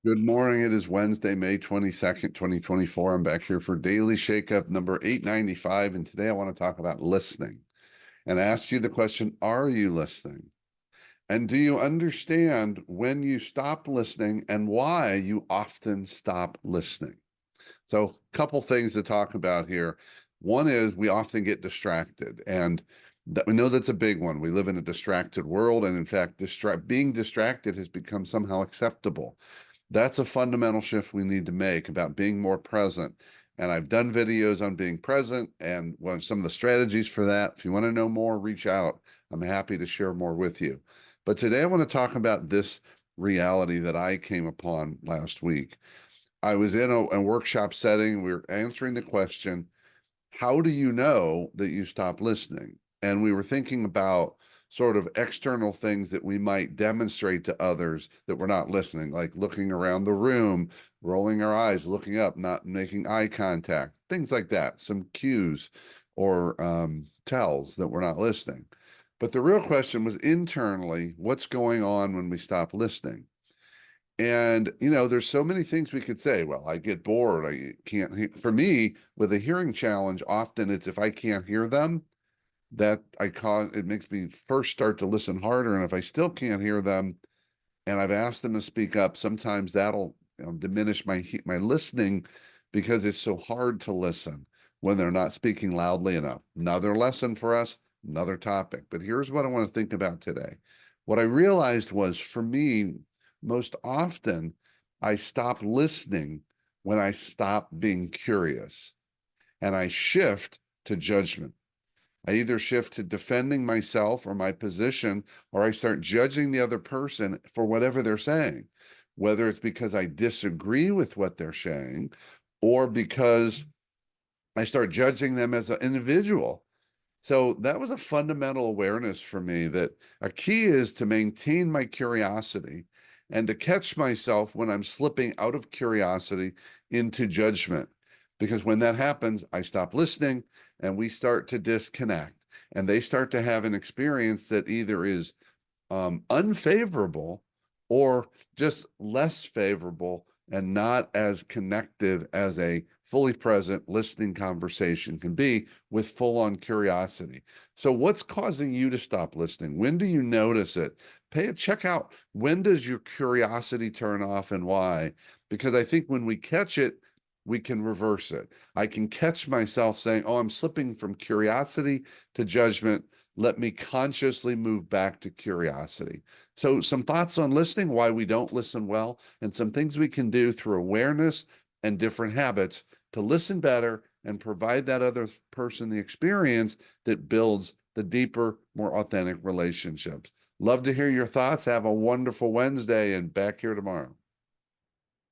Good morning. It is Wednesday, May 22nd, 2024. I'm back here for Daily Shakeup number 895. And today I want to talk about listening and ask you the question, are you listening? And do you understand when you stop listening and why you often stop listening? So, a couple things to talk about here. One is we often get distracted, and we know that's a big one. We live in a distracted world, and in fact, being distracted has become somehow acceptable. That's a fundamental shift we need to make about being more present. And I've done videos on being present and some of the strategies for that. If you want to know more, reach out. I'm happy to share more with you. But today I want to talk about this reality that I came upon last week. I was in a workshop setting. We were answering the question, how do you know that you stop listening? And we were thinking about sort of external things that we might demonstrate to others that we're not listening, like looking around the room, rolling our eyes, looking up, not making eye contact, things like that, some cues or tells that we're not listening. But the real question was internally, what's going on when we stop listening? And, there's so many things we could say. Well, I get bored. I can't hear. For me, with a hearing challenge, often it's if I can't hear them, that it makes me first start to listen harder. And if I still can't hear them and I've asked them to speak up, sometimes that'll diminish my listening because it's so hard to listen when they're not speaking loudly enough. Another lesson for us, another topic. But here's what I want to think about today. What I realized was for me, most often I stop listening when I stop being curious and I shift to judgment. I either shift to defending myself or my position, or I start judging the other person for whatever they're saying, whether it's because I disagree with what they're saying or because I start judging them as an individual. So that was a fundamental awareness for me that a key is to maintain my curiosity and to catch myself when I'm slipping out of curiosity into judgment. Because when that happens, I stop listening and we start to disconnect. And they start to have an experience that either is unfavorable or just less favorable and not as connective as a fully present listening conversation can be with full on curiosity. So what's causing you to stop listening? When do you notice it? Check out, when does your curiosity turn off and why? Because I think when we catch it, we can reverse it. I can catch myself saying, oh, I'm slipping from curiosity to judgment. Let me consciously move back to curiosity. So some thoughts on listening, why we don't listen well, and some things we can do through awareness and different habits to listen better and provide that other person the experience that builds the deeper, more authentic relationships. Love to hear your thoughts. Have a wonderful Wednesday and back here tomorrow.